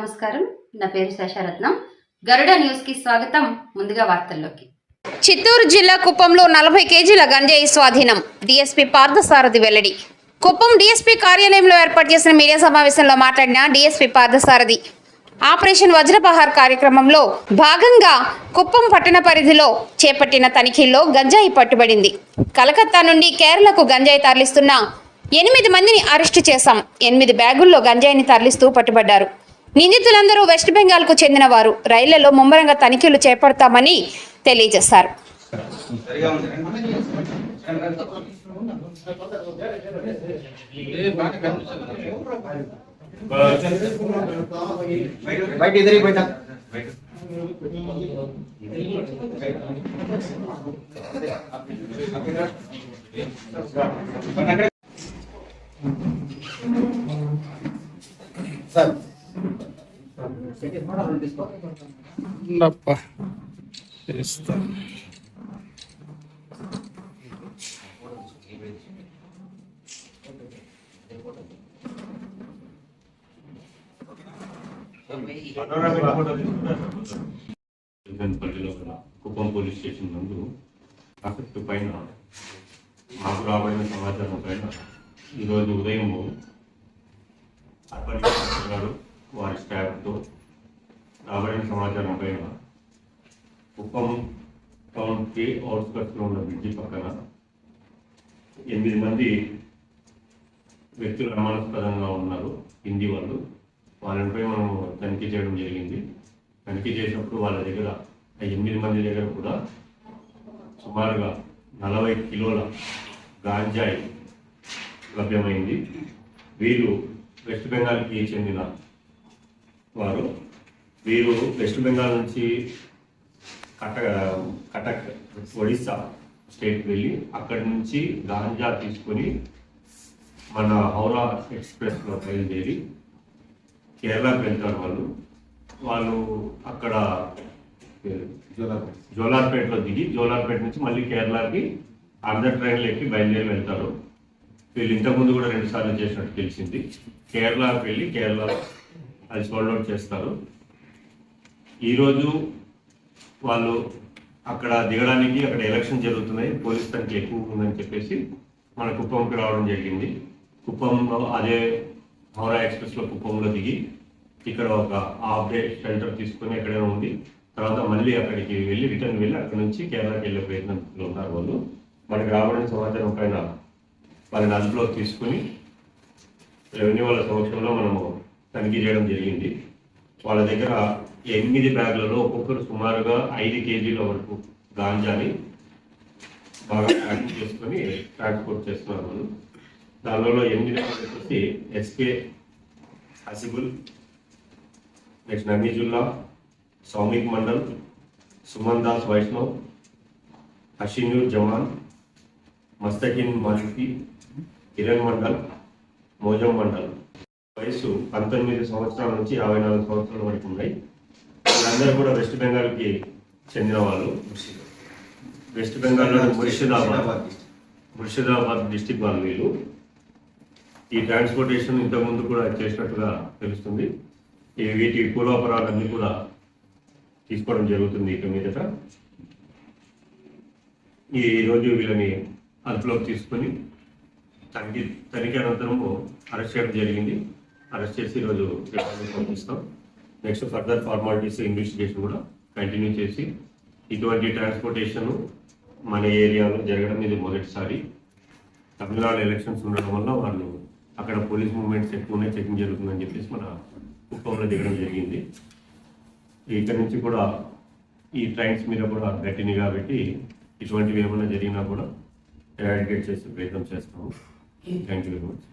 నమస్కారం. నా పేరు శేషరత్నం. గరుడ న్యూస్ కి స్వాగతం. ముందుగా వార్తల్లోకి. చిత్తూరు జిల్లా కుప్పంలో 40 కేజీల గంజాయి స్వాధీనం. డీఎస్పీ పార్థసారథి వెల్లడి. కుప్పం డీఎస్పీ కార్యాలయంలో ఏర్పాటు చేసిన మీడియా సమావేశంలో మాట్లాడిన డీఎస్పీ పార్థసారథి ఆపరేషన్ వజ్రపహార్ కార్యక్రమంలో భాగంగా కుప్పం పట్టణ పరిధిలో చేపట్టిన తనిఖీల్లో గంజాయి పట్టుబడింది. కలకత్తా నుండి కేరళకు గంజాయి తరలిస్తున్న 8 మందిని అరెస్టు చేశాం. 8 బ్యాగుల్లో గంజాయిని తరలిస్తూ పట్టుబడ్డారు. నిందితులందరూ వెస్ట్ బెంగాల్ కు చెందిన వారు. రైళ్లలో ముమ్మరంగా తనిఖీలు చేపడతామని తెలియజేశారు. సార్ చేస్తాను. కుప్పం పోలీస్ స్టేషన్ నందు ఆసక్తి పైన మాకు రాబడిన సమాచారం పైన ఈరోజు ఉదయం అర్బన్ గారు వారి స్టాఫ్తో రాబడిన సమాచారం పైన కుప్పం టౌన్కి అవుట్స్కట్స్లో ఉన్న బ్రిడ్జి పక్కన 8 మంది వ్యక్తులు అనుమానాస్పదంగా ఉన్నారు. హిందీ వాళ్ళు. వాళ్ళపై మనం తనిఖీ చేయడం జరిగింది. తనిఖీ చేసినప్పుడు వాళ్ళ దగ్గర 8 మంది దగ్గర కూడా సుమారుగా 40 కిలోల గాంజాయి లభ్యమైంది. వీరు వెస్ట్ బెంగాల్కి చెందిన వారు. వీరు వెస్ట్ బెంగాల్ నుంచి కటక్ ఒడిస్సా స్టేట్కి వెళ్ళి అక్కడి నుంచి గాంజా తీసుకొని మన హౌరా ఎక్స్ప్రెస్లో బయలుదేరి కేరళకు వెళ్తారు. వాళ్ళు అక్కడ జోలార్పేటలో దిగి జోలార్పేట నుంచి మళ్ళీ కేరళకి అర్ధ ట్రైన్లు ఎక్కి బయలుదేరి వెళ్తారు. వీళ్ళు ఇంతకుముందు కూడా 2 సార్లు చేసినట్టు తెలిసింది. కేరళకి వెళ్ళి కేరళలో అది సోల్డ్ అవుట్ చేస్తారు. ఈరోజు వాళ్ళు అక్కడ దిగడానికి అక్కడ ఎలక్షన్ జరుగుతున్నాయి, పోలీస్ తనిఖీ ఎక్కువ ఉందని చెప్పేసి మన కుప్పంకి రావడం జరిగింది. కుప్పంలో అదే హౌరా ఎక్స్ప్రెస్లో కుప్పంలో దిగి ఇక్కడ ఒక హాఫ్ డే షెల్టర్ తీసుకొని ఎక్కడైనా ఉంది. తర్వాత మళ్ళీ అక్కడికి వెళ్ళి రిటర్న్ వెళ్ళి అక్కడ నుంచి కేరళకి వెళ్ళే ప్రయత్నంలో ఉన్నారు వాళ్ళు. మనకి రాబడిన సమాచారం పైన వాళ్ళని అదుపులోకి తీసుకుని రెవెన్యూ వాళ్ళ సమక్షంలో మనము తనిఖీ చేయడం జరిగింది. వాళ్ళ దగ్గర 8 బ్యాగులలో ఒక్కొక్కరు సుమారుగా 5 కేజీల వరకు గాంజాని బాగా ప్యాకింగ్ చేసుకొని ట్రాన్స్పోర్ట్ చేస్తున్నారు వాళ్ళు. దానిలో 8 వచ్చేసి ఎస్కే హసిబుల్, నెక్స్ట్ నమీజుల్లా, సౌమిక్ మండల్, సుమన్ దాస్ వైష్ణవ్, హషీనూర్ జమాన్, మస్తకిన్ మాలికి, కిరణ్ మండల్, మోజం మండల్. వయసు 19 సంవత్సరాల నుంచి 54 సంవత్సరాల వరకు ఉన్నాయి. వీళ్ళందరూ కూడా వెస్ట్ బెంగాల్కి చెందిన వాళ్ళు. వెస్ట్ బెంగాల్లో ముర్షిదాబాద్ డిస్టిక్ వాళ్ళు వీళ్ళు. ఈ ట్రాన్స్పోర్టేషన్ ఇంతకుముందు కూడా చేసినట్టుగా తెలుస్తుంది. వీటి పూర్వాపరాలన్నీ కూడా తీసుకోవడం జరుగుతుంది. ఇక మీదట ఈరోజు వీళ్ళని అదుపులోకి తీసుకొని తనిఖీ అనంతరము అరెస్ట్ చేయడం జరిగింది. అరెస్ట్ చేసి ఈరోజు పంపిస్తాం. నెక్స్ట్ ఫర్దర్ ఫార్మాలిటీస్ ఇన్వెస్టిగేషన్ కూడా కంటిన్యూ చేసి ఇటువంటి ట్రాన్స్పోర్టేషన్ మన ఏరియాలో జరగడం ఇది మొదటిసారి. తమిళనాడు ఎలక్షన్స్ ఉండడం వల్ల వాళ్ళు అక్కడ పోలీస్ మూవ్మెంట్స్ ఎక్కువ ఉన్నాయి, చెకింగ్ జరుగుతుందని చెప్పేసి మన కుప్పంలో దిగడం జరిగింది. ఇక్కడ నుంచి కూడా ఈ ట్రైన్స్ మీద కూడా గట్టిని కాబట్టి ఇటువంటివి ఏమైనా జరిగినా కూడా ఎరాడికేట్ చేసే ప్రయత్నం చేస్తాము. Thank you very much.